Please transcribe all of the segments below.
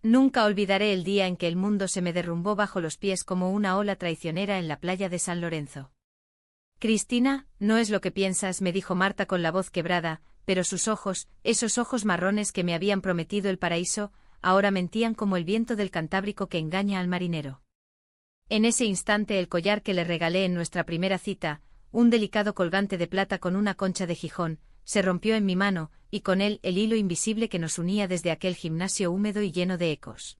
Nunca olvidaré el día en que el mundo se me derrumbó bajo los pies como una ola traicionera en la playa de San Lorenzo. Cristina, no es lo que piensas, me dijo Marta con la voz quebrada, pero sus ojos, esos ojos marrones que me habían prometido el paraíso, ahora mentían como el viento del Cantábrico que engaña al marinero. En ese instante el collar que le regalé en nuestra primera cita, un delicado colgante de plata con una concha de Gijón, se rompió en mi mano, y con él el hilo invisible que nos unía desde aquel gimnasio húmedo y lleno de ecos.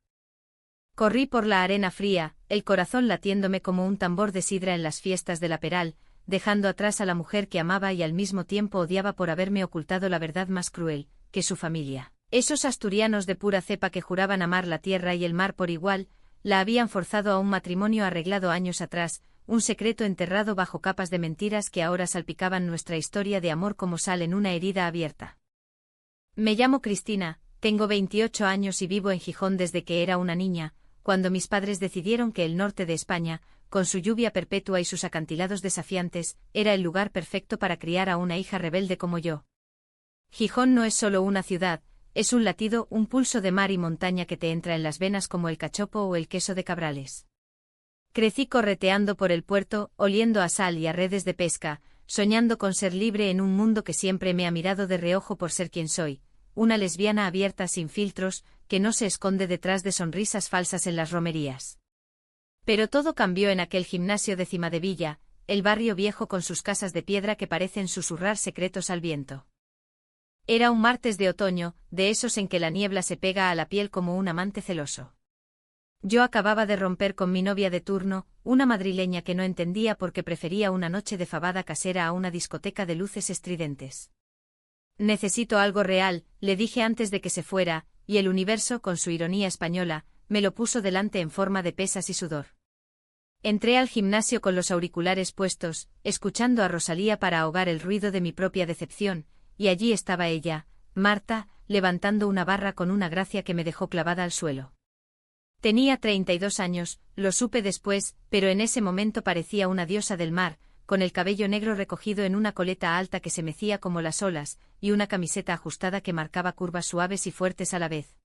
Corrí por la arena fría, el corazón latiéndome como un tambor de sidra en las fiestas de la Peral, dejando atrás a la mujer que amaba y al mismo tiempo odiaba por haberme ocultado la verdad más cruel, que su familia. Esos asturianos de pura cepa que juraban amar la tierra y el mar por igual, la habían forzado a un matrimonio arreglado años atrás, un secreto enterrado bajo capas de mentiras que ahora salpicaban nuestra historia de amor como sal en una herida abierta. Me llamo Cristina, tengo 28 años y vivo en Gijón desde que era una niña, cuando mis padres decidieron que el norte de España, con su lluvia perpetua y sus acantilados desafiantes, era el lugar perfecto para criar a una hija rebelde como yo. Gijón no es solo una ciudad, es un latido, un pulso de mar y montaña que te entra en las venas como el cachopo o el queso de Cabrales. Crecí correteando por el puerto, oliendo a sal y a redes de pesca, soñando con ser libre en un mundo que siempre me ha mirado de reojo por ser quien soy, una lesbiana abierta sin filtros, que no se esconde detrás de sonrisas falsas en las romerías. Pero todo cambió en aquel gimnasio de Cimadevilla, el barrio viejo con sus casas de piedra que parecen susurrar secretos al viento. Era un martes de otoño, de esos en que la niebla se pega a la piel como un amante celoso. Yo acababa de romper con mi novia de turno, una madrileña que no entendía por qué prefería una noche de fabada casera a una discoteca de luces estridentes. Necesito algo real, le dije antes de que se fuera, y el universo, con su ironía española, me lo puso delante en forma de pesas y sudor. Entré al gimnasio con los auriculares puestos, escuchando a Rosalía para ahogar el ruido de mi propia decepción, y allí estaba ella, Marta, levantando una barra con una gracia que me dejó clavada al suelo. Tenía 32 años, lo supe después, pero en ese momento parecía una diosa del mar, con el cabello negro recogido en una coleta alta que se mecía como las olas, y una camiseta ajustada que marcaba curvas suaves y fuertes a la vez.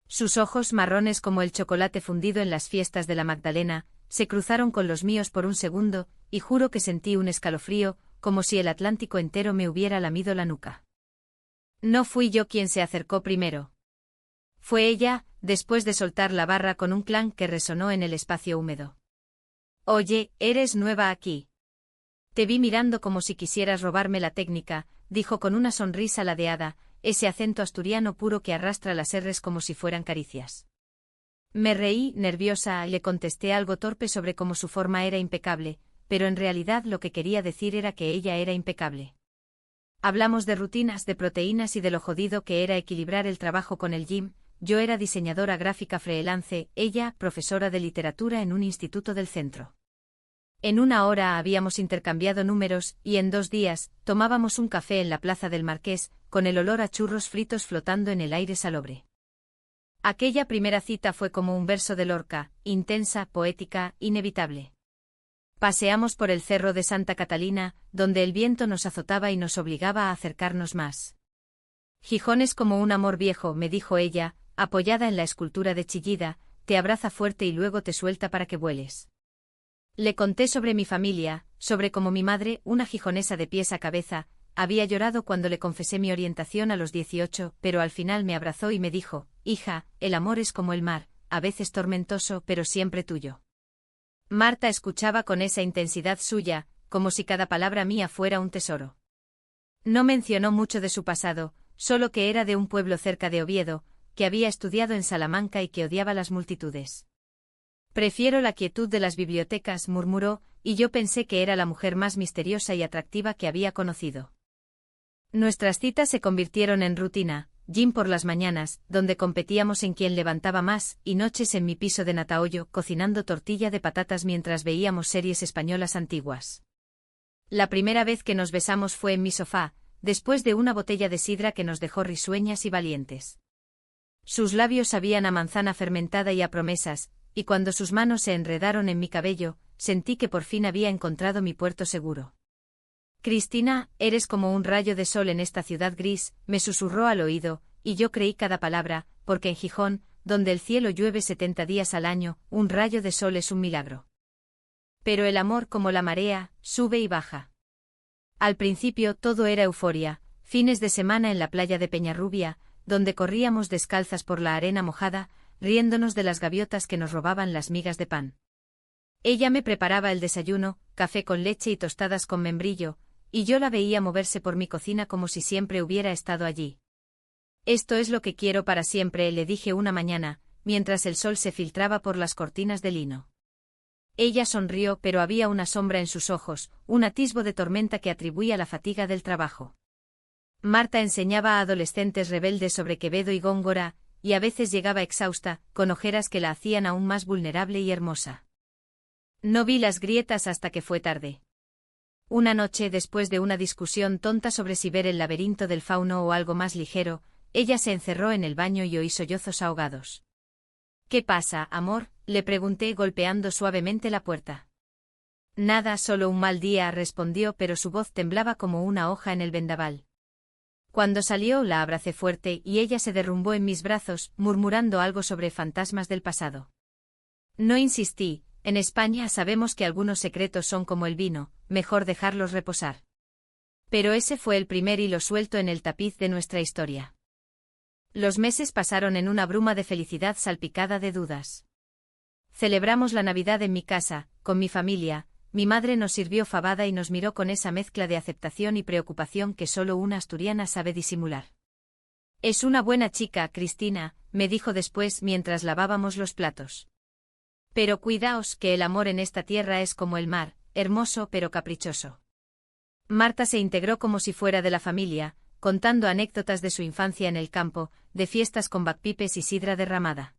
Sus ojos, marrones como el chocolate fundido en las fiestas de la Magdalena, se cruzaron con los míos por un segundo, y juro que sentí un escalofrío, como si el Atlántico entero me hubiera lamido la nuca. No fui yo quien se acercó primero. Fue ella, después de soltar la barra con un clan que resonó en el espacio húmedo. Oye, ¿eres nueva aquí? Te vi mirando como si quisieras robarme la técnica, dijo con una sonrisa ladeada, ese acento asturiano puro que arrastra las R's como si fueran caricias. Me reí, nerviosa, y le contesté algo torpe sobre cómo su forma era impecable, pero en realidad lo que quería decir era que ella era impecable. Hablamos de rutinas, de proteínas y de lo jodido que era equilibrar el trabajo con el gym. Yo era diseñadora gráfica freelance, ella, profesora de literatura en un instituto del centro. En una hora habíamos intercambiado números, y en 2 días, tomábamos un café en la plaza del Marqués, con el olor a churros fritos flotando en el aire salobre. Aquella primera cita fue como un verso de Lorca, intensa, poética, inevitable. Paseamos por el cerro de Santa Catalina, donde el viento nos azotaba y nos obligaba a acercarnos más. Gijón es como un amor viejo, me dijo ella, apoyada en la escultura de Chillida, te abraza fuerte y luego te suelta para que vueles. Le conté sobre mi familia, sobre cómo mi madre, una gijonesa de pies a cabeza, había llorado cuando le confesé mi orientación a los 18, pero al final me abrazó y me dijo, hija, el amor es como el mar, a veces tormentoso pero siempre tuyo. Marta escuchaba con esa intensidad suya, como si cada palabra mía fuera un tesoro. No mencionó mucho de su pasado, solo que era de un pueblo cerca de Oviedo, que había estudiado en Salamanca y que odiaba las multitudes. Prefiero la quietud de las bibliotecas, murmuró, y yo pensé que era la mujer más misteriosa y atractiva que había conocido. Nuestras citas se convirtieron en rutina, gym por las mañanas, donde competíamos en quién levantaba más, y noches en mi piso de Natahoyo, cocinando tortilla de patatas mientras veíamos series españolas antiguas. La primera vez que nos besamos fue en mi sofá, después de una botella de sidra que nos dejó risueñas y valientes. Sus labios sabían a manzana fermentada y a promesas, y cuando sus manos se enredaron en mi cabello, sentí que por fin había encontrado mi puerto seguro. Cristina, eres como un rayo de sol en esta ciudad gris, me susurró al oído, y yo creí cada palabra, porque en Gijón, donde el cielo llueve 70 días al año, un rayo de sol es un milagro. Pero el amor, como la marea, sube y baja. Al principio todo era euforia, fines de semana en la playa de Peñarrubia, donde corríamos descalzas por la arena mojada, riéndonos de las gaviotas que nos robaban las migas de pan. Ella me preparaba el desayuno, café con leche y tostadas con membrillo, y yo la veía moverse por mi cocina como si siempre hubiera estado allí. Esto es lo que quiero para siempre, le dije una mañana, mientras el sol se filtraba por las cortinas de lino. Ella sonrió, pero había una sombra en sus ojos, un atisbo de tormenta que atribuía a la fatiga del trabajo. Marta enseñaba a adolescentes rebeldes sobre Quevedo y Góngora, y a veces llegaba exhausta, con ojeras que la hacían aún más vulnerable y hermosa. No vi las grietas hasta que fue tarde. Una noche, después de una discusión tonta sobre si ver el laberinto del fauno o algo más ligero, ella se encerró en el baño y oí sollozos ahogados. —¿Qué pasa, amor? —le pregunté golpeando suavemente la puerta. —Nada, solo un mal día —respondió, pero su voz temblaba como una hoja en el vendaval. Cuando salió la abracé fuerte y ella se derrumbó en mis brazos, murmurando algo sobre fantasmas del pasado. No insistí. En España sabemos que algunos secretos son como el vino, mejor dejarlos reposar. Pero ese fue el primer hilo suelto en el tapiz de nuestra historia. Los meses pasaron en una bruma de felicidad salpicada de dudas. Celebramos la Navidad en mi casa, con mi familia. Mi madre nos sirvió fabada y nos miró con esa mezcla de aceptación y preocupación que solo una asturiana sabe disimular. «Es una buena chica, Cristina», me dijo después mientras lavábamos los platos. «Pero cuidaos, que el amor en esta tierra es como el mar, hermoso pero caprichoso». Marta se integró como si fuera de la familia, contando anécdotas de su infancia en el campo, de fiestas con bagpipes y sidra derramada.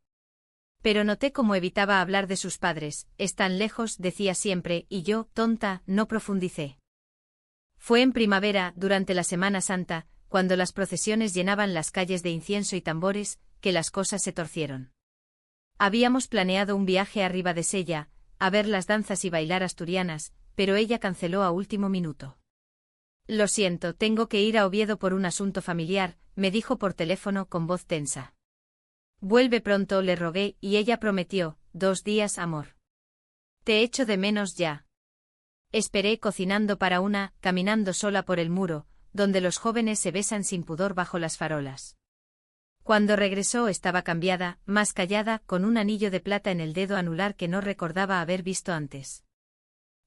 Pero noté cómo evitaba hablar de sus padres, «están lejos», decía siempre, y yo, tonta, no profundicé. Fue en primavera, durante la Semana Santa, cuando las procesiones llenaban las calles de incienso y tambores, que las cosas se torcieron. Habíamos planeado un viaje a Ribadesella, a ver las danzas y bailar asturianas, pero ella canceló a último minuto. «Lo siento, tengo que ir a Oviedo por un asunto familiar», me dijo por teléfono con voz tensa. «Vuelve pronto», le rogué, y ella prometió, «2 días, amor. Te echo de menos ya». Esperé cocinando para una, caminando sola por el muro, donde los jóvenes se besan sin pudor bajo las farolas. Cuando regresó estaba cambiada, más callada, con un anillo de plata en el dedo anular que no recordaba haber visto antes.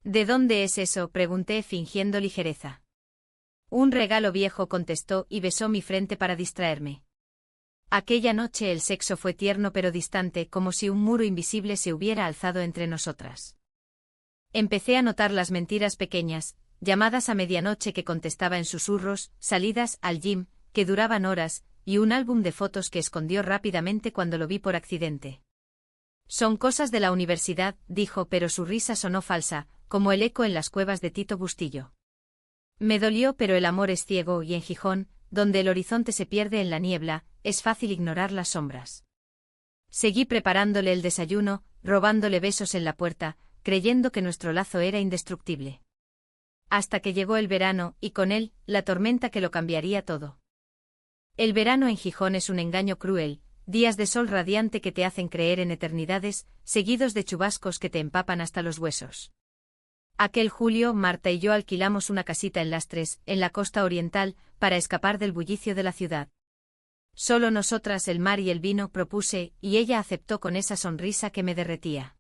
«¿De dónde es eso?», pregunté fingiendo ligereza. «Un regalo viejo», contestó, y besó mi frente para distraerme. Aquella noche el sexo fue tierno pero distante, como si un muro invisible se hubiera alzado entre nosotras. Empecé a notar las mentiras pequeñas, llamadas a medianoche que contestaba en susurros, salidas al gym, que duraban horas, y un álbum de fotos que escondió rápidamente cuando lo vi por accidente. «Son cosas de la universidad», dijo, pero su risa sonó falsa, como el eco en las cuevas de Tito Bustillo. Me dolió, pero el amor es ciego, y en Gijón, donde el horizonte se pierde en la niebla, es fácil ignorar las sombras. Seguí preparándole el desayuno, robándole besos en la puerta, creyendo que nuestro lazo era indestructible. Hasta que llegó el verano, y con él, la tormenta que lo cambiaría todo. El verano en Gijón es un engaño cruel, días de sol radiante que te hacen creer en eternidades, seguidos de chubascos que te empapan hasta los huesos. Aquel julio, Marta y yo alquilamos una casita en Lastres, en la costa oriental, para escapar del bullicio de la ciudad. Solo nosotras, el mar y el vino, propuse, y ella aceptó con esa sonrisa que me derretía.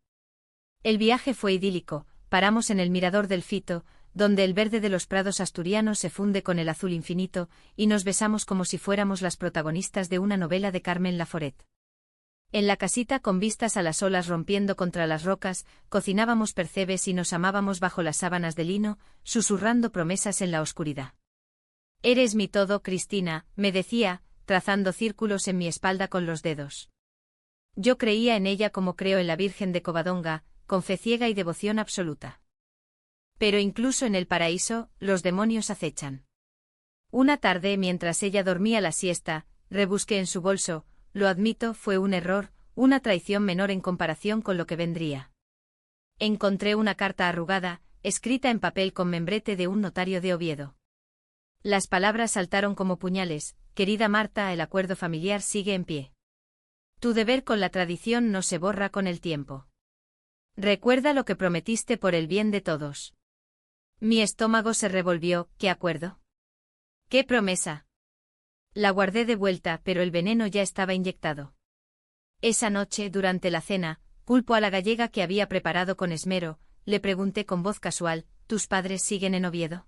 El viaje fue idílico, paramos en el mirador del Fito, donde el verde de los prados asturianos se funde con el azul infinito, y nos besamos como si fuéramos las protagonistas de una novela de Carmen Laforet. En la casita, con vistas a las olas rompiendo contra las rocas, cocinábamos percebes y nos amábamos bajo las sábanas de lino, susurrando promesas en la oscuridad. «Eres mi todo, Cristina», me decía, trazando círculos en mi espalda con los dedos. Yo creía en ella como creo en la Virgen de Covadonga, con fe ciega y devoción absoluta. Pero incluso en el paraíso, los demonios acechan. Una tarde, mientras ella dormía la siesta, rebusqué en su bolso. Lo admito, fue un error, una traición menor en comparación con lo que vendría. Encontré una carta arrugada, escrita en papel con membrete de un notario de Oviedo. Las palabras saltaron como puñales: «Querida Marta, el acuerdo familiar sigue en pie. Tu deber con la tradición no se borra con el tiempo. Recuerda lo que prometiste por el bien de todos. Mi estómago se revolvió. ¿Qué acuerdo? ¿Qué promesa? La guardé de vuelta, pero el veneno ya estaba inyectado. Esa noche, durante la cena, pulpo a la gallega que había preparado con esmero, le pregunté con voz casual, ¿tus padres siguen en Oviedo?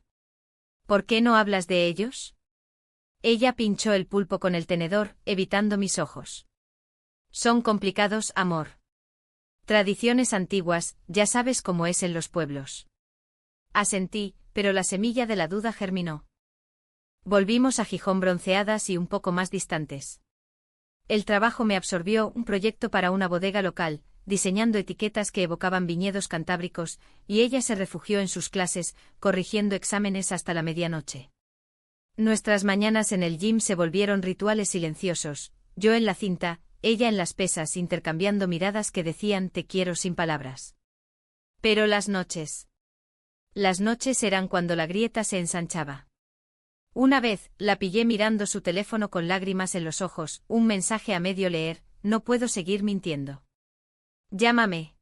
¿Por qué no hablas de ellos? Ella pinchó el pulpo con el tenedor, evitando mis ojos. Son complicados, amor. Tradiciones antiguas, ya sabes cómo es en los pueblos. Asentí, pero la semilla de la duda germinó. Volvimos a Gijón bronceadas y un poco más distantes. El trabajo me absorbió, un proyecto para una bodega local, diseñando etiquetas que evocaban viñedos cantábricos, y ella se refugió en sus clases, corrigiendo exámenes hasta la medianoche. Nuestras mañanas en el gym se volvieron rituales silenciosos, yo en la cinta, ella en las pesas, intercambiando miradas que decían te quiero sin palabras. Pero las noches. Las noches eran cuando la grieta se ensanchaba. Una vez, la pillé mirando su teléfono con lágrimas en los ojos, un mensaje a medio leer, no puedo seguir mintiendo. Llámame.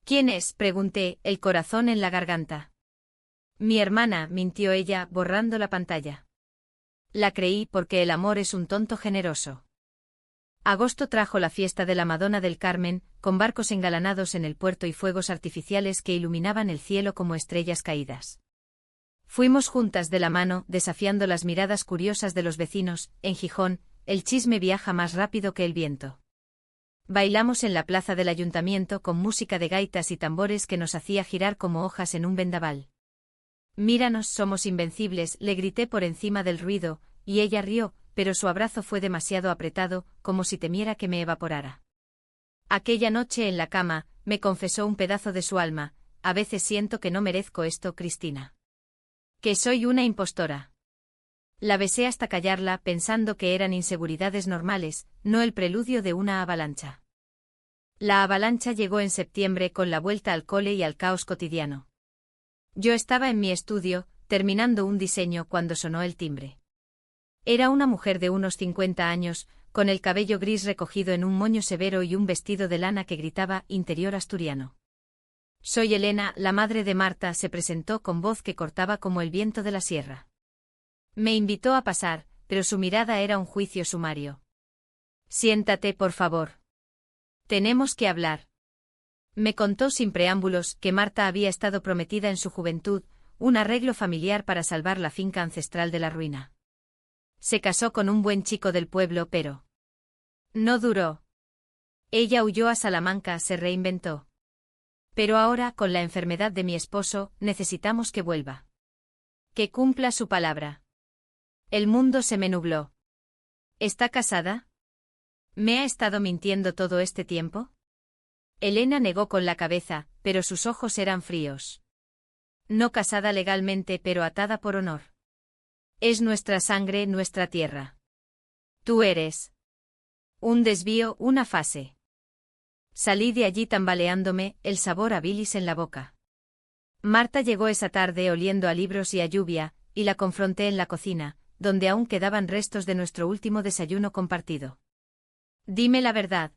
¿Quién es?, pregunté, el corazón en la garganta. Mi hermana, mintió ella, borrando la pantalla. La creí porque el amor es un tonto generoso. Agosto trajo la fiesta de la Madonna del Carmen, con barcos engalanados en el puerto y fuegos artificiales que iluminaban el cielo como estrellas caídas. Fuimos juntas de la mano, desafiando las miradas curiosas de los vecinos. En Gijón, el chisme viaja más rápido que el viento. Bailamos en la plaza del ayuntamiento con música de gaitas y tambores que nos hacía girar como hojas en un vendaval. Míranos, somos invencibles, le grité por encima del ruido, y ella rió, pero su abrazo fue demasiado apretado, como si temiera que me evaporara. Aquella noche en la cama, me confesó un pedazo de su alma, a veces siento que no merezco esto, Cristina. Que soy una impostora. La besé hasta callarla, pensando que eran inseguridades normales, no el preludio de una avalancha. La avalancha llegó en septiembre con la vuelta al cole y al caos cotidiano. Yo estaba en mi estudio, terminando un diseño cuando sonó el timbre. Era una mujer de unos 50 años, con el cabello gris recogido en un moño severo y un vestido de lana que gritaba interior asturiano. Soy Elena, la madre de Marta, se presentó con voz que cortaba como el viento de la sierra. Me invitó a pasar, pero su mirada era un juicio sumario. Siéntate, por favor. Tenemos que hablar. Me contó sin preámbulos que Marta había estado prometida en su juventud, un arreglo familiar para salvar la finca ancestral de la ruina. Se casó con un buen chico del pueblo, pero no duró. Ella huyó a Salamanca, se reinventó. Pero ahora, con la enfermedad de mi esposo, necesitamos que vuelva. Que cumpla su palabra. El mundo se me nubló. ¿Está casada? ¿Me ha estado mintiendo todo este tiempo? Elena negó con la cabeza, pero sus ojos eran fríos. No casada legalmente, pero atada por honor. Es nuestra sangre, nuestra tierra. Tú eres un desvío, una fase. Salí de allí tambaleándome, el sabor a bilis en la boca. Marta llegó esa tarde oliendo a libros y a lluvia, y la confronté en la cocina, donde aún quedaban restos de nuestro último desayuno compartido. Dime la verdad.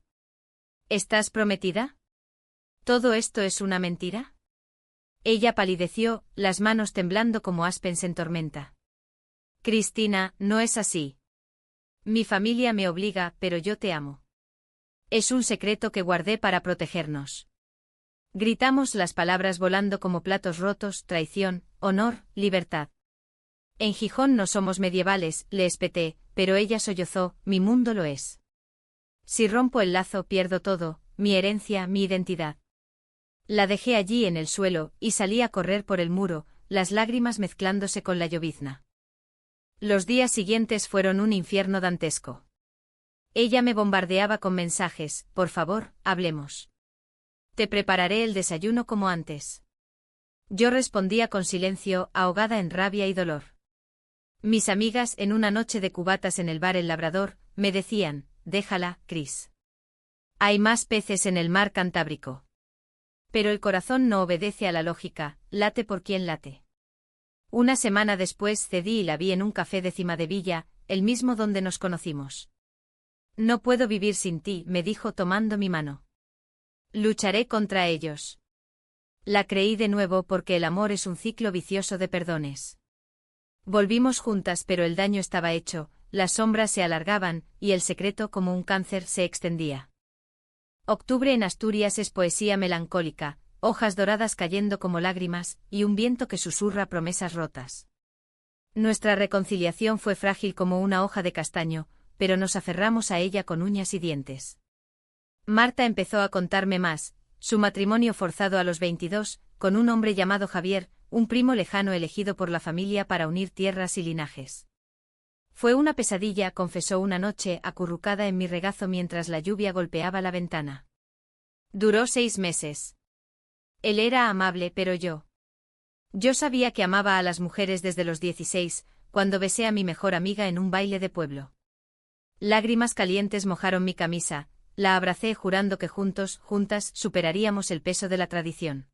¿Estás prometida? ¿Todo esto es una mentira? Ella palideció, las manos temblando como aspens en tormenta. Cristina, no es así. Mi familia me obliga, pero yo te amo. Es un secreto que guardé para protegernos. Gritamos las palabras volando como platos rotos, traición, honor, libertad. En Gijón no somos medievales, le espeté, pero ella sollozó, mi mundo lo es. Si rompo el lazo pierdo todo, mi herencia, mi identidad. La dejé allí en el suelo, y salí a correr por el muro, las lágrimas mezclándose con la llovizna. Los días siguientes fueron un infierno dantesco. Ella me bombardeaba con mensajes, por favor, hablemos. Te prepararé el desayuno como antes. Yo respondía con silencio, ahogada en rabia y dolor. Mis amigas, en una noche de cubatas en el bar El Labrador, me decían, déjala, Cris. Hay más peces en el mar Cantábrico. Pero el corazón no obedece a la lógica, late por quien late. Una semana después cedí y la vi en un café de Cimadevilla, el mismo donde nos conocimos. No puedo vivir sin ti, me dijo tomando mi mano. Lucharé contra ellos. La creí de nuevo porque el amor es un ciclo vicioso de perdones. Volvimos juntas pero el daño estaba hecho, las sombras se alargaban, y el secreto como un cáncer se extendía. Octubre en Asturias es poesía melancólica, hojas doradas cayendo como lágrimas, y un viento que susurra promesas rotas. Nuestra reconciliación fue frágil como una hoja de castaño, pero nos aferramos a ella con uñas y dientes. Marta empezó a contarme más, su matrimonio forzado a los 22, con un hombre llamado Javier, un primo lejano elegido por la familia para unir tierras y linajes. Fue una pesadilla, confesó una noche acurrucada en mi regazo mientras la lluvia golpeaba la ventana. Duró 6 meses. Él era amable, pero yo. Yo sabía que amaba a las mujeres desde los 16, cuando besé a mi mejor amiga en un baile de pueblo. Lágrimas calientes mojaron mi camisa, la abracé jurando que juntas, superaríamos el peso de la tradición.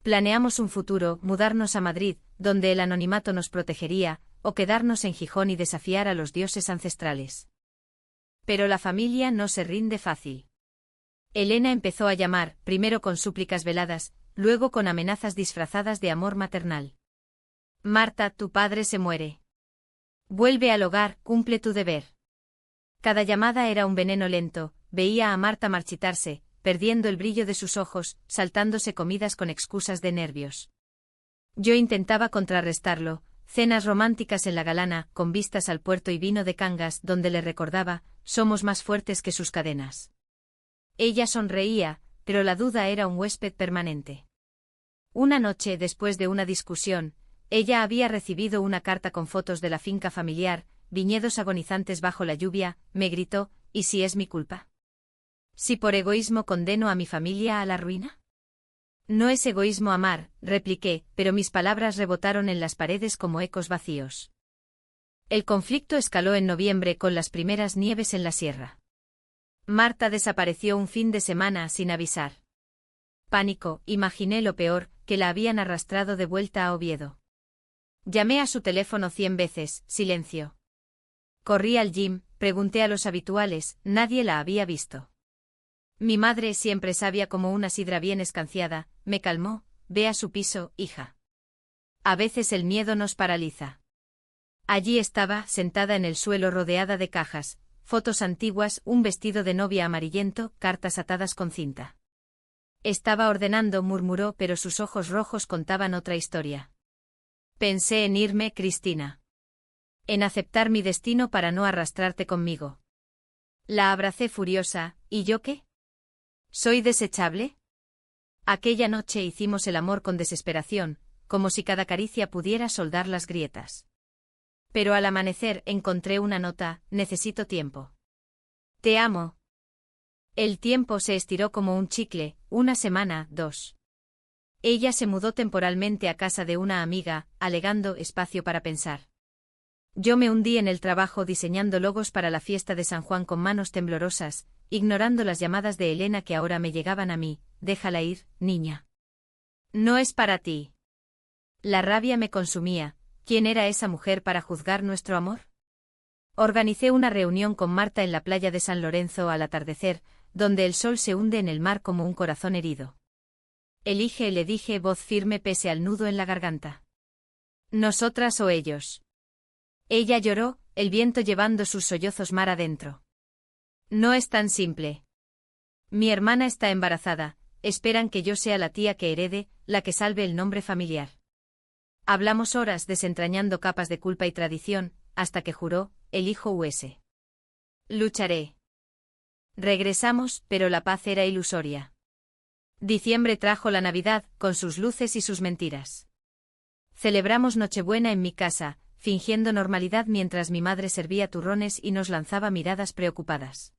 Planeamos un futuro, mudarnos a Madrid, donde el anonimato nos protegería, o quedarnos en Gijón y desafiar a los dioses ancestrales. Pero la familia no se rinde fácil. Elena empezó a llamar, primero con súplicas veladas, luego con amenazas disfrazadas de amor maternal. Marta, tu padre se muere. Vuelve al hogar, cumple tu deber. Cada llamada era un veneno lento, veía a Marta marchitarse, perdiendo el brillo de sus ojos, saltándose comidas con excusas de nervios. Yo intentaba contrarrestarlo, cenas románticas en la Galana, con vistas al puerto y vino de Cangas, donde le recordaba, somos más fuertes que sus cadenas. Ella sonreía, pero la duda era un huésped permanente. Una noche, después de una discusión, ella había recibido una carta con fotos de la finca familiar, viñedos agonizantes bajo la lluvia, me gritó, ¿y si es mi culpa? ¿Si por egoísmo condeno a mi familia a la ruina? No es egoísmo amar, repliqué, pero mis palabras rebotaron en las paredes como ecos vacíos. El conflicto escaló en noviembre con las primeras nieves en la sierra. Marta desapareció un fin de semana sin avisar. Pánico, imaginé lo peor, que la habían arrastrado de vuelta a Oviedo. Llamé a su teléfono 100 veces, silencio. Corrí al gym, pregunté a los habituales, nadie la había visto. Mi madre, siempre sabia como una sidra bien escanciada, me calmó, ve a su piso, hija. A veces el miedo nos paraliza. Allí estaba, sentada en el suelo rodeada de cajas, fotos antiguas, un vestido de novia amarillento, cartas atadas con cinta. Estaba ordenando, murmuró, pero sus ojos rojos contaban otra historia. Pensé en irme, Cristina. En aceptar mi destino para no arrastrarte conmigo. La abracé furiosa, ¿y yo qué? ¿Soy desechable? Aquella noche hicimos el amor con desesperación, como si cada caricia pudiera soldar las grietas. Pero al amanecer encontré una nota, necesito tiempo. Te amo. El tiempo se estiró como un chicle, 1 semana, 2. Ella se mudó temporalmente a casa de una amiga, alegando espacio para pensar. Yo me hundí en el trabajo diseñando logos para la fiesta de San Juan con manos temblorosas, ignorando las llamadas de Elena que ahora me llegaban a mí, déjala ir, niña. No es para ti. La rabia me consumía, ¿quién era esa mujer para juzgar nuestro amor? Organicé una reunión con Marta en la playa de San Lorenzo al atardecer, donde el sol se hunde en el mar como un corazón herido. Elige, le dije, voz firme pese al nudo en la garganta. ¿Nosotras o ellos? Ella lloró, el viento llevando sus sollozos mar adentro. No es tan simple. Mi hermana está embarazada, esperan que yo sea la tía que herede, la que salve el nombre familiar. Hablamos horas desentrañando capas de culpa y tradición, hasta que juró, elijo US. Lucharé. Regresamos, pero la paz era ilusoria. Diciembre trajo la Navidad, con sus luces y sus mentiras. Celebramos Nochebuena en mi casa, fingiendo normalidad mientras mi madre servía turrones y nos lanzaba miradas preocupadas.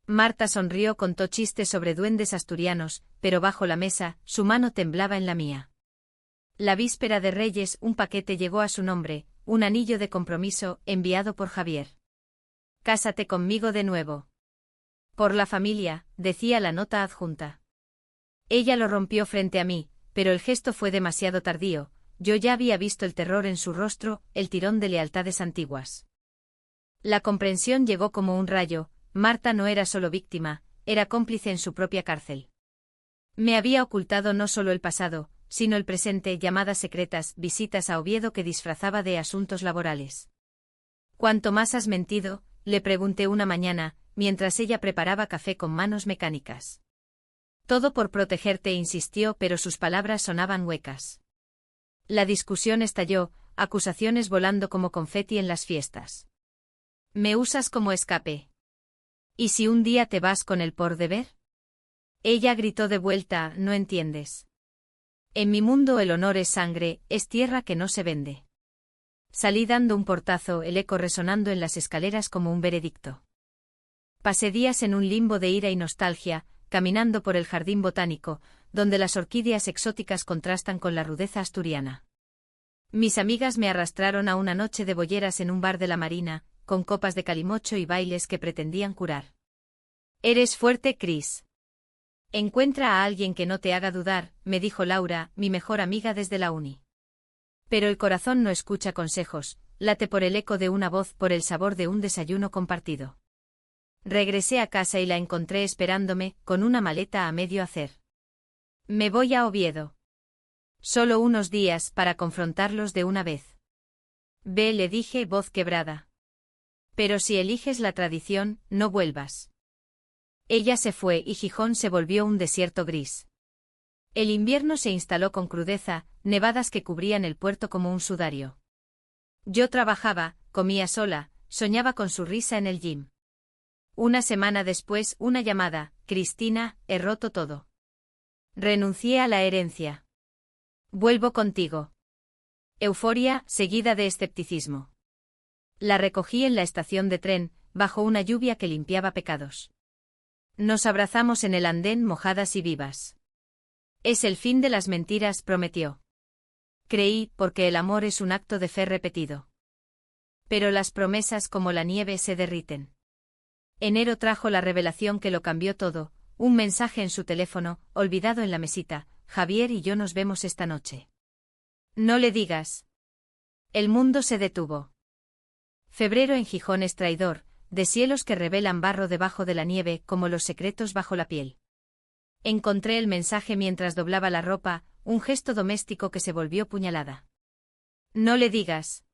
Marta sonrió, contó chistes sobre duendes asturianos, pero bajo la mesa, su mano temblaba en la mía. La víspera de Reyes, un paquete llegó a su nombre, un anillo de compromiso, enviado por Javier. Cásate conmigo de nuevo. Por la familia, decía la nota adjunta. Ella lo rompió frente a mí, pero el gesto fue demasiado tardío, yo ya había visto el terror en su rostro, el tirón de lealtades antiguas. La comprensión llegó como un rayo, Marta no era solo víctima, era cómplice en su propia cárcel. Me había ocultado no solo el pasado, sino el presente, llamadas secretas, visitas a Oviedo que disfrazaba de asuntos laborales. ¿Cuánto más has mentido?, le pregunté una mañana, mientras ella preparaba café con manos mecánicas. Todo por protegerte, insistió, pero sus palabras sonaban huecas. La discusión estalló, acusaciones volando como confeti en las fiestas. ¿Me usas como escape? ¿Y si un día te vas con él por deber? Ella gritó de vuelta, no entiendes. En mi mundo el honor es sangre, es tierra que no se vende. Salí dando un portazo, el eco resonando en las escaleras como un veredicto. Pasé días en un limbo de ira y nostalgia, caminando por el jardín botánico, donde las orquídeas exóticas contrastan con la rudeza asturiana. Mis amigas me arrastraron a una noche de bolleras en un bar de la Marina, con copas de calimocho y bailes que pretendían curar. Eres fuerte, Chris. Encuentra a alguien que no te haga dudar, me dijo Laura, mi mejor amiga desde la uni. Pero el corazón no escucha consejos, late por el eco de una voz, por el sabor de un desayuno compartido. Regresé a casa y la encontré esperándome, con una maleta a medio hacer. Me voy a Oviedo. Solo unos días para confrontarlos de una vez. Ve, le dije, voz quebrada. Pero si eliges la tradición, no vuelvas. Ella se fue y Gijón se volvió un desierto gris. El invierno se instaló con crudeza, nevadas que cubrían el puerto como un sudario. Yo trabajaba, comía sola, soñaba con su risa en el gym. Una semana después, una llamada, Cristina, he roto todo. Renuncié a la herencia. Vuelvo contigo. Euforia, seguida de escepticismo. La recogí en la estación de tren, bajo una lluvia que limpiaba pecados. Nos abrazamos en el andén, mojadas y vivas. Es el fin de las mentiras, prometió. Creí, porque el amor es un acto de fe repetido. Pero las promesas, como la nieve, se derriten. Enero trajo la revelación que lo cambió todo, un mensaje en su teléfono, olvidado en la mesita: Javier y yo nos vemos esta noche. No le digas. El mundo se detuvo. Febrero en Gijón es traidor, de cielos que revelan barro debajo de la nieve, como los secretos bajo la piel. Encontré el mensaje mientras doblaba la ropa, un gesto doméstico que se volvió puñalada. No le digas.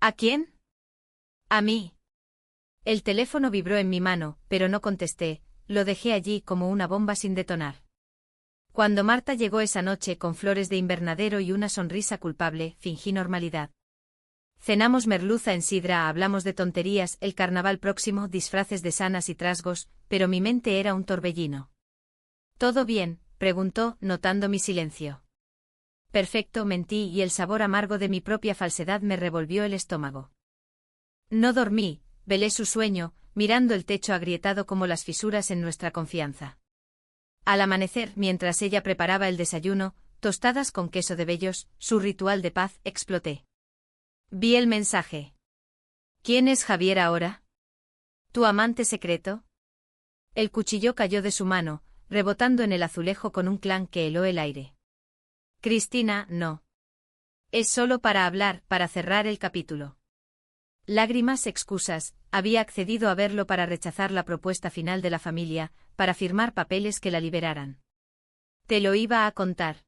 ¿A quién? A mí. El teléfono vibró en mi mano, pero no contesté, lo dejé allí como una bomba sin detonar. Cuando Marta llegó esa noche con flores de invernadero y una sonrisa culpable, fingí normalidad. Cenamos merluza en sidra, hablamos de tonterías, el carnaval próximo, disfraces de sanas y trasgos, pero mi mente era un torbellino. ¿Todo bien?, preguntó, notando mi silencio. Perfecto, mentí, y el sabor amargo de mi propia falsedad me revolvió el estómago. No dormí, velé su sueño, mirando el techo agrietado como las fisuras en nuestra confianza. Al amanecer, mientras ella preparaba el desayuno, tostadas con queso de Bellos, su ritual de paz, exploté. Vi el mensaje. ¿Quién es Javier ahora? ¿Tu amante secreto? El cuchillo cayó de su mano, rebotando en el azulejo con un clan que heló el aire. Cristina, no. Es solo para hablar, para cerrar el capítulo. Lágrimas, excusas, había accedido a verlo para rechazar la propuesta final de la familia, para firmar papeles que la liberaran. Te lo iba a contar.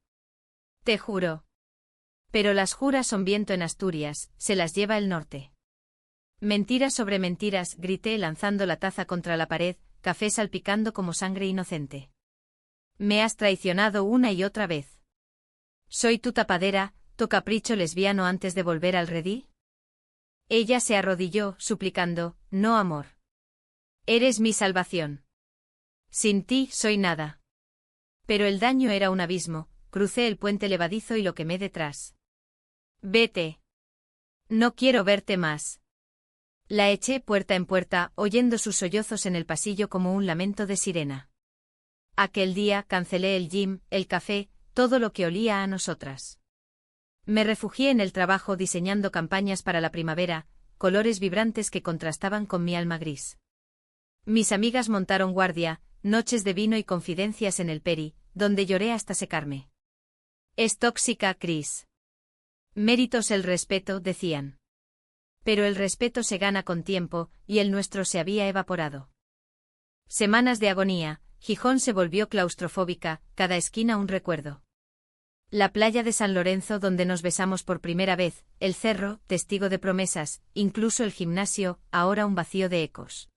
Te juro. Pero las juras son viento en Asturias, se las lleva el norte. Mentiras sobre mentiras, grité lanzando la taza contra la pared, café salpicando como sangre inocente. Me has traicionado una y otra vez. ¿Soy tu tapadera, tu capricho lesbiano antes de volver al redí? Ella se arrodilló, suplicando, no, amor. Eres mi salvación. Sin ti soy nada. Pero el daño era un abismo, crucé el puente levadizo y lo quemé detrás. Vete. No quiero verte más. La eché puerta en puerta, oyendo sus sollozos en el pasillo como un lamento de sirena. Aquel día cancelé el gym, el café, todo lo que olía a nosotras. Me refugié en el trabajo diseñando campañas para la primavera, colores vibrantes que contrastaban con mi alma gris. Mis amigas montaron guardia, noches de vino y confidencias en el Peri, donde lloré hasta secarme. Es tóxica, Chris. Méritos el respeto, decían. Pero el respeto se gana con tiempo, y el nuestro se había evaporado. Semanas de agonía, Gijón se volvió claustrofóbica, cada esquina un recuerdo. La playa de San Lorenzo donde nos besamos por primera vez, el cerro, testigo de promesas, incluso el gimnasio, ahora un vacío de ecos.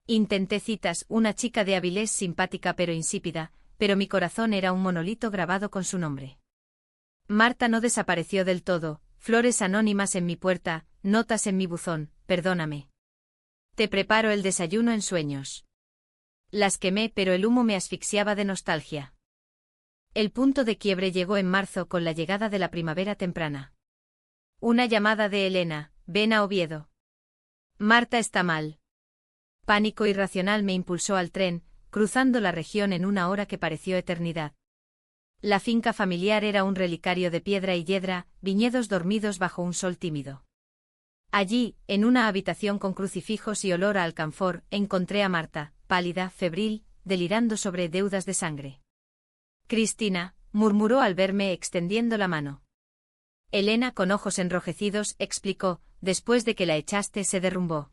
Intenté citas, una chica de Avilés simpática pero insípida, pero mi corazón era un monolito grabado con su nombre. Marta no desapareció del todo, flores anónimas en mi puerta, notas en mi buzón, perdóname. Te preparo el desayuno en sueños. Las quemé pero el humo me asfixiaba de nostalgia. El punto de quiebre llegó en marzo con la llegada de la primavera temprana. Una llamada de Elena, ven a Oviedo. Marta está mal. Pánico irracional me impulsó al tren, cruzando la región en una hora que pareció eternidad. La finca familiar era un relicario de piedra y yedra, viñedos dormidos bajo un sol tímido. Allí, en una habitación con crucifijos y olor a alcanfor, encontré a Marta, pálida, febril, delirando sobre deudas de sangre. Cristina, murmuró al verme extendiendo la mano. Elena, con ojos enrojecidos, explicó, después de que la echaste se derrumbó.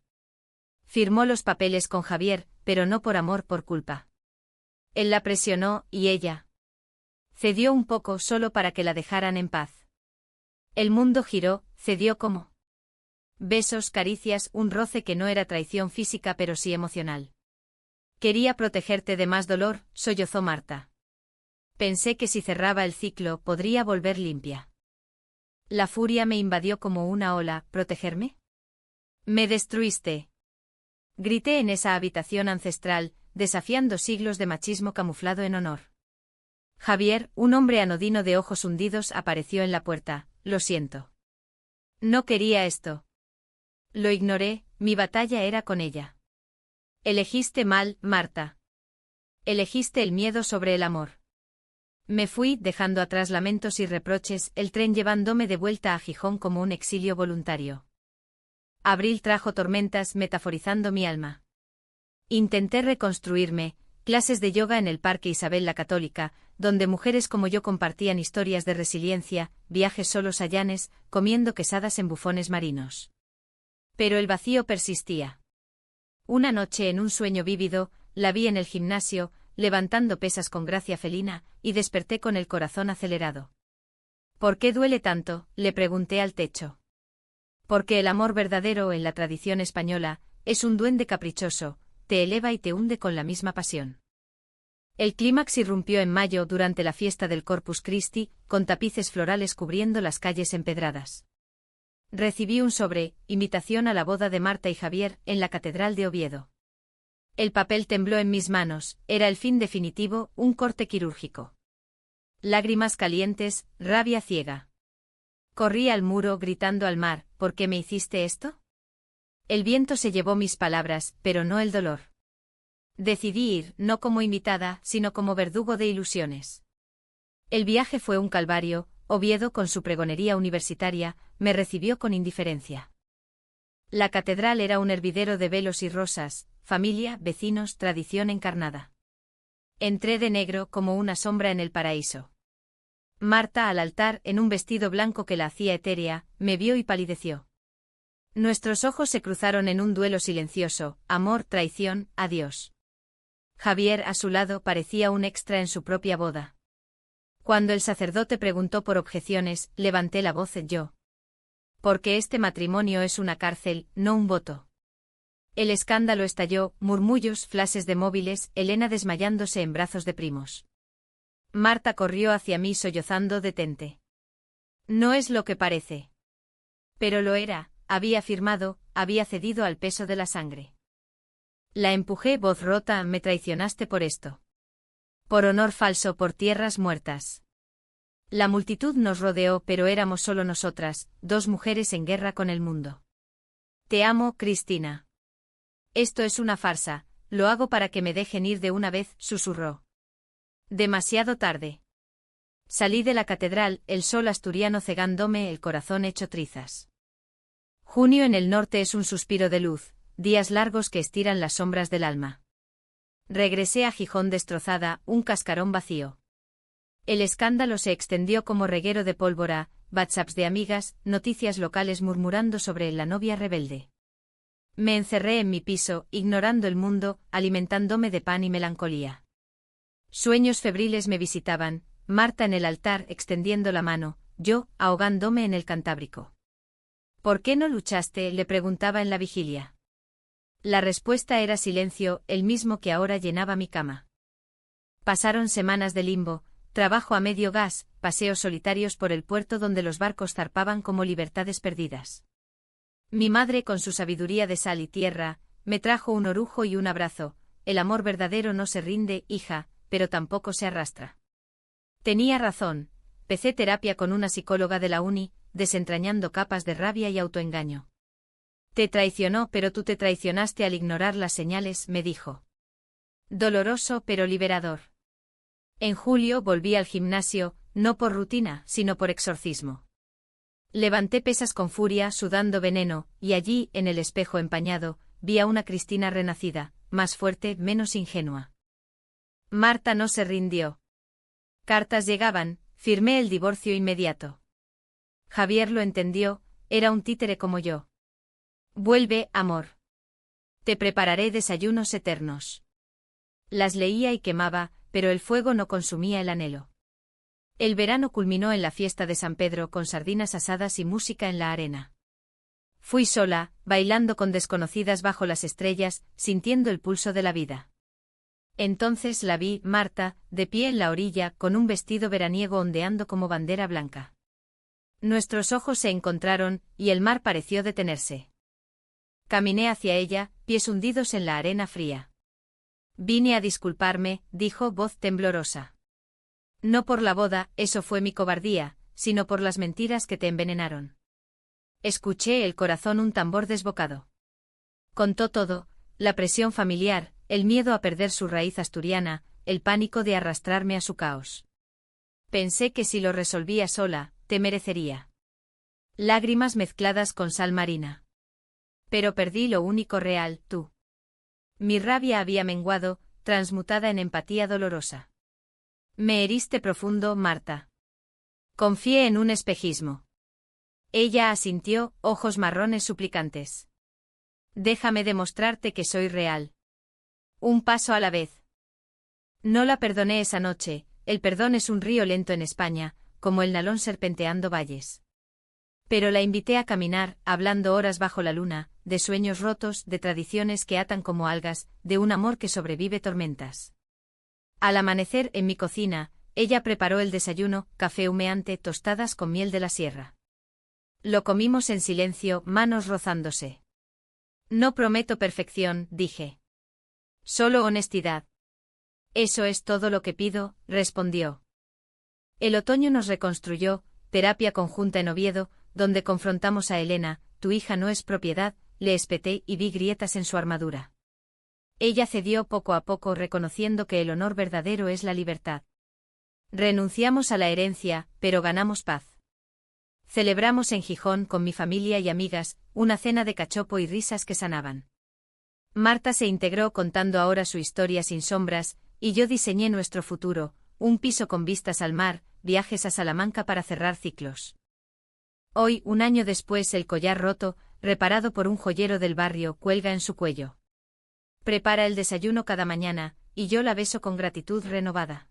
Firmó los papeles con Javier, pero no por amor, por culpa. Él la presionó, y ella cedió un poco solo para que la dejaran en paz. El mundo giró, cedió como besos, caricias, un roce que no era traición física pero sí emocional. Quería protegerte de más dolor, sollozó Marta. Pensé que si cerraba el ciclo podría volver limpia. La furia me invadió como una ola, ¿protegerme? Me destruiste. Grité en esa habitación ancestral, desafiando siglos de machismo camuflado en honor. Javier, un hombre anodino de ojos hundidos, apareció en la puerta. Lo siento. No quería esto. Lo ignoré, mi batalla era con ella. Elegiste mal, Marta. Elegiste el miedo sobre el amor. Me fui, dejando atrás lamentos y reproches, el tren llevándome de vuelta a Gijón como un exilio voluntario. Abril trajo tormentas, metaforizando mi alma. Intenté reconstruirme, clases de yoga en el Parque Isabel la Católica, donde mujeres como yo compartían historias de resiliencia, viajes solos a Llanes, comiendo quesadas en bufones marinos. Pero el vacío persistía. Una noche en un sueño vívido, la vi en el gimnasio, levantando pesas con gracia felina, y desperté con el corazón acelerado. ¿Por qué duele tanto?, le pregunté al techo. Porque el amor verdadero en la tradición española es un duende caprichoso, te eleva y te hunde con la misma pasión. El clímax irrumpió en mayo durante la fiesta del Corpus Christi, con tapices florales cubriendo las calles empedradas. Recibí un sobre, invitación a la boda de Marta y Javier, en la Catedral de Oviedo. El papel tembló en mis manos, era el fin definitivo, un corte quirúrgico. Lágrimas calientes, rabia ciega. Corrí al muro gritando al mar, ¿por qué me hiciste esto? El viento se llevó mis palabras, pero no el dolor. Decidí ir, no como invitada, sino como verdugo de ilusiones. El viaje fue un calvario, Oviedo con su pregonería universitaria, me recibió con indiferencia. La catedral era un hervidero de velos y rosas, familia, vecinos, tradición encarnada. Entré de negro como una sombra en el paraíso. Marta al altar, en un vestido blanco que la hacía etérea, me vio y palideció. Nuestros ojos se cruzaron en un duelo silencioso, amor, traición, adiós. Javier, a su lado, parecía un extra en su propia boda. Cuando el sacerdote preguntó por objeciones, levanté la voz yo. Porque este matrimonio es una cárcel, no un voto. El escándalo estalló, murmullos, flashes de móviles, Elena desmayándose en brazos de primos. Marta corrió hacia mí sollozando, detente. No es lo que parece. Pero lo era, había firmado, había cedido al peso de la sangre. La empujé, voz rota, me traicionaste por esto. Por honor falso, por tierras muertas. La multitud nos rodeó, pero éramos solo nosotras, dos mujeres en guerra con el mundo. Te amo, Cristina. Esto es una farsa, lo hago para que me dejen ir de una vez, susurró. Demasiado tarde. Salí de la catedral, el sol asturiano cegándome, el corazón hecho trizas. Junio en el norte es un suspiro de luz, días largos que estiran las sombras del alma. Regresé a Gijón destrozada, un cascarón vacío. El escándalo se extendió como reguero de pólvora, WhatsApps de amigas, noticias locales murmurando sobre la novia rebelde. Me encerré en mi piso, ignorando el mundo, alimentándome de pan y melancolía. Sueños febriles me visitaban, Marta en el altar extendiendo la mano, yo, ahogándome en el Cantábrico. ¿Por qué no luchaste?, le preguntaba en la vigilia. La respuesta era silencio, el mismo que ahora llenaba mi cama. Pasaron semanas de limbo, trabajo a medio gas, paseos solitarios por el puerto donde los barcos zarpaban como libertades perdidas. Mi madre, con su sabiduría de sal y tierra, me trajo un orujo y un abrazo. El amor verdadero no se rinde, hija, pero tampoco se arrastra. Tenía razón. Empecé terapia con una psicóloga de la uni, desentrañando capas de rabia y autoengaño. Te traicionó, pero tú te traicionaste al ignorar las señales, me dijo. Doloroso pero liberador. En julio volví al gimnasio, no por rutina, sino por exorcismo. Levanté pesas con furia, sudando veneno, y allí, en el espejo empañado, vi a una Cristina renacida, más fuerte, menos ingenua. Marta no se rindió. Cartas llegaban, firmé el divorcio inmediato. Javier lo entendió, era un títere como yo. Vuelve, amor. Te prepararé desayunos eternos. Las leía y quemaba, pero el fuego no consumía el anhelo. El verano culminó en la fiesta de San Pedro con sardinas asadas y música en la arena. Fui sola, bailando con desconocidas bajo las estrellas, sintiendo el pulso de la vida. Entonces la vi, Marta, de pie en la orilla, con un vestido veraniego ondeando como bandera blanca. Nuestros ojos se encontraron, y el mar pareció detenerse. Caminé hacia ella, pies hundidos en la arena fría. Vine a disculparme, dijo, voz temblorosa. No por la boda, eso fue mi cobardía, sino por las mentiras que te envenenaron. Escuché el corazón un tambor desbocado. Contó todo, la presión familiar, el miedo a perder su raíz asturiana, el pánico de arrastrarme a su caos. Pensé que si lo resolvía sola, te merecería. Lágrimas mezcladas con sal marina. Pero perdí lo único real, tú. Mi rabia había menguado, transmutada en empatía dolorosa. Me heriste profundo, Marta. Confié en un espejismo. Ella asintió, ojos marrones suplicantes. Déjame demostrarte que soy real. Un paso a la vez. No la perdoné esa noche, el perdón es un río lento en España, como el Nalón serpenteando valles. Pero la invité a caminar, hablando horas bajo la luna, de sueños rotos, de tradiciones que atan como algas, de un amor que sobrevive tormentas. Al amanecer, en mi cocina, ella preparó el desayuno, café humeante, tostadas con miel de la sierra. Lo comimos en silencio, manos rozándose. No prometo perfección, dije. Solo honestidad. Eso es todo lo que pido, respondió. El otoño nos reconstruyó, terapia conjunta en Oviedo, donde confrontamos a Elena, tu hija no es propiedad, le espeté y vi grietas en su armadura. Ella cedió poco a poco reconociendo que el honor verdadero es la libertad. Renunciamos a la herencia, pero ganamos paz. Celebramos en Gijón con mi familia y amigas, una cena de cachopo y risas que sanaban. Marta se integró contando ahora su historia sin sombras, y yo diseñé nuestro futuro, un piso con vistas al mar, viajes a Salamanca para cerrar ciclos. Hoy, un año después, el collar roto, reparado por un joyero del barrio, cuelga en su cuello. Prepara el desayuno cada mañana, y yo la beso con gratitud renovada.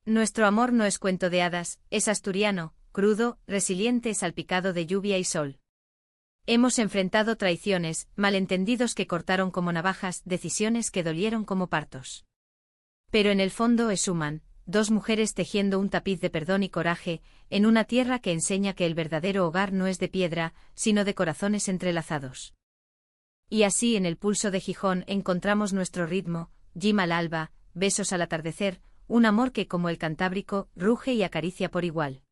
Nuestro amor no es cuento de hadas, es asturiano, crudo, resiliente, salpicado de lluvia y sol. Hemos enfrentado traiciones, malentendidos que cortaron como navajas, decisiones que dolieron como partos. Pero en el fondo es human, dos mujeres tejiendo un tapiz de perdón y coraje, en una tierra que enseña que el verdadero hogar no es de piedra, sino de corazones entrelazados. Y así en el pulso de Gijón encontramos nuestro ritmo, gym al alba, besos al atardecer, un amor que como el Cantábrico, ruge y acaricia por igual.